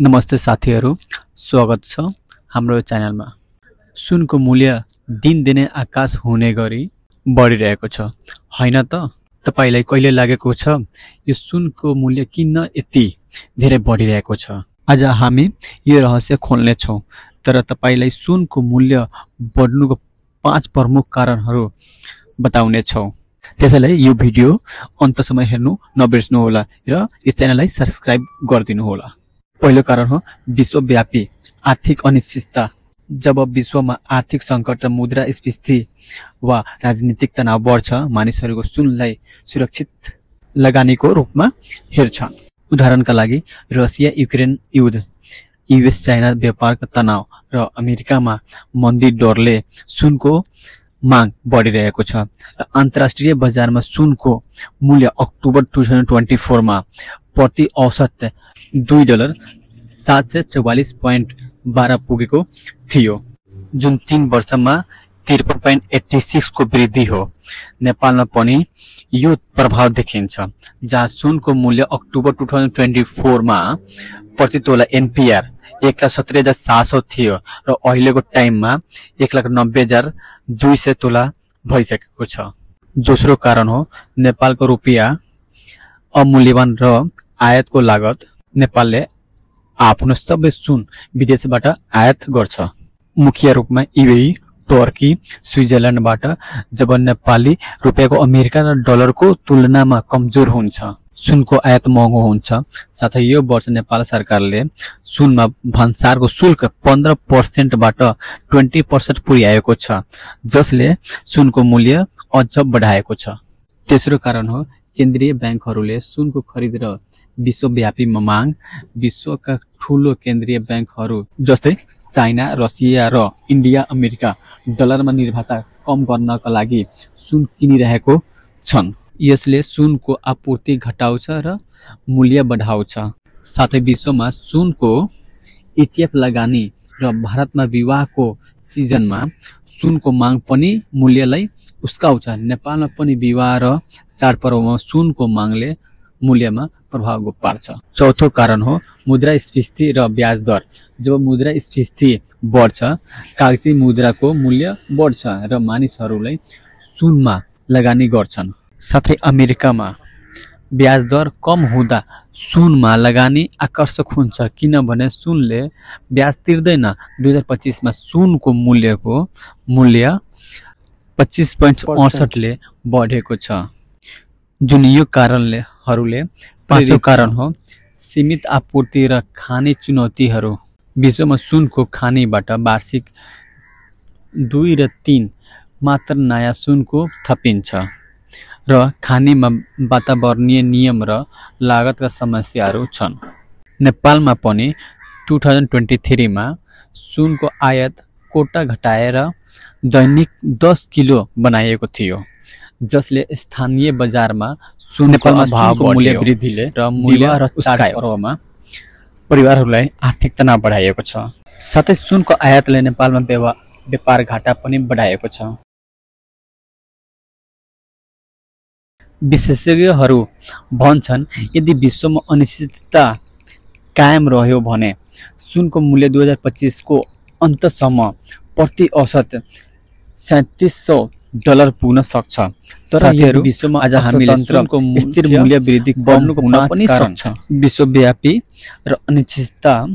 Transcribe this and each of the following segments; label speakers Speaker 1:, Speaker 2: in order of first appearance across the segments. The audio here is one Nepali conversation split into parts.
Speaker 1: नमस्ते साथीहरु, स्वागत छ हाम्रो च्यानलमा। सुनको मूल्य दिनदिनै आकाश हुने गरी बढिरहेको छ, हैन त? तपाईलाई कहिले लागेको छ यो सुनको मूल्य किन यति धेरै बढिरहेको छ? आज हामी यो रहस्य खोल्ने छौं, तर तपाईलाई सुनको मूल्य बढ्नुको 5 प्रमुख कारणहरू बताउने छौं। त्यसैले यो भिडियो अन्तसम्म हेर्नु नबिर्सनु होला र यस च्यानललाई सब्स्क्राइब गरिदिनु होला। पहिलो कारण हो विश्वव्यापी आर्थिक अनिश्चितता। जब विश्वमा आर्थिक संकट र मुद्रास्फीति वा राजनीतिक तनाव बढ्छ, मानिसहरूको सुनलाई सुरक्षित लगानीको रूपमा हेर्छन्। उदाहरणका लागि रसिया युक्रेन युद्ध, युएस चाइना व्यापारको तनाव र अमेरिकामा मन्दी डरले सुनको माग बढिरहेको छ। अन्तर्राष्ट्रिय बजारमा सुनको मूल्य अक्टोबर 2024 मा प्रति औसत $2.744.12 पुगेको थियो, जुन 3 वर्षमा 53.86 को वृद्धि हो। नेपालमा पनि यो प्रभाव देखिन्छ, जहाँ सुनको मूल्य अक्टोबर 2024 मा प्रति तोला एनपीआर 1,17,700 थियो र अहिलेको टाइममा 1,90,200 तोला भइसकेको छ। दोस्रो कारण हो नेपालको रुपियाँ अमूल्यवान र आयातको लागत। नेपालले आफ्नो सबै सुन विदेशबाट आयात गर्छ, मुख्य रूपमा यूएई, टर्की, स्विजरल्यान्डबाट। जब नेपाली रुपियाँको अमेरिका र डलरको तुलनामा कमजोर हुन्छ, सुनको आयात महँगो हुन्छ। साथै यो वर्ष नेपाल सरकारले सुनमा भन्सारको शुल्क 15% बाट 20% पुर्याएको छ, जसले सुनको मूल्य अझ बढाएको छ। तेस्रो कारण हो केन्द्रीय ब्याङ्कहरूले सुनको खरिद र विश्वव्यापी माग। विश्वका ठूलो केन्द्रीय ब्याङ्कहरू जस्तै चाइना, रसिया र इन्डिया अमेरिका डलरमा निर्भरता कम गर्नका लागि सुन किनिरहेको छन्। यसले सुनको आपूर्ति घटाउँछ र मूल्य बढाउँछ। साथै विश्वमा सुनको ETF लगानी र भारतमा विवाहको सिजनमा सुनको माग पनि मूल्यलाई उस्काउँछ। नेपालमा पनि विवाह र चाडपर्वमा सुनको मागले मूल्यमा प्रभाव पार्छ। चौथो कारण हो मुद्रास्फीति र ब्याज दर। जब मुद्रास्फीति बढ्छ, कागजी मुद्राको मूल्य बढ्छ र मानिसहरूले सुनमा लगानी गर्छन्। साथै अमेरिकामा ब्याज दर कम हुँदा सुनमा लगानी आकर्षक हुन्छ, किनभने सुनले ब्याज तिर्दैन। 2025 मा सुनको मूल्य 25.68 ले बढेको छ, जुन यो कारणहरूले। पाँचौं कारण हो सीमित आपूर्ति र खानी चुनौतीहरू। विश्वमा सुनको खानीबाट वार्षिक 2 र 3 मात्र नयाँ सुनको थपिन्छ र खानीमा वातावरणीय नियम र लागतका समस्याहरू छन्। नेपालमा पनि 2023 मा सुनको आयात कोटा घटाएर दैनिक 10 किलो बनाइएको थियो, जसले स्थानीय बजारमा सुनको मूल्य वृद्धिले र मूल्य र चाडपर्वमा परिवारहरूलाई आर्थिक तनाव बढाएको छ। साथै सुनको आयातले नेपालमा व्यापार घाटा पनि बढाएको छ। विशेषज्ञहरू भन्छन् यदि विश्वमा अनिश्चितता कायम रह्यो भने सुनको मूल्य 2025 को अन्तसम्म प्रति औसत $3700 पुग्न सक्छ। तर विश्वमा आज हामीले सुनको स्थिर मूल्य वृद्धि बढ्नुको पनि सक्छ। विश्वव्यापी र अनिश्चितता,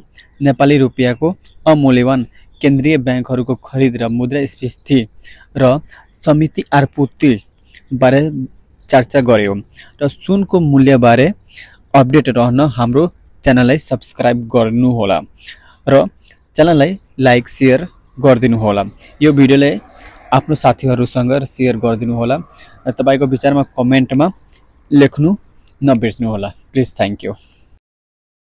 Speaker 1: नेपाली रुपियाँको अमूल्यवान, केन्द्रीय ब्याङ्कहरूको खरिद र मुद्रास्फीति र समिति आपूर्ति बारे चर्चा गर्यो र सुनको मूल्य बारे अपडेट रहन हाम्रो च्यानललाई सब्स्क्राइब गर्नु होला र च्यानललाई लाइक शेयर गरिदिनु होला। यो भिडियोलाई आफ्नो साथीहरूसँग शेयर गरिदिनु होला। तपाईको विचारमा कमेन्टमा लेख्नु नबिर्सनु होला। Please, thank you.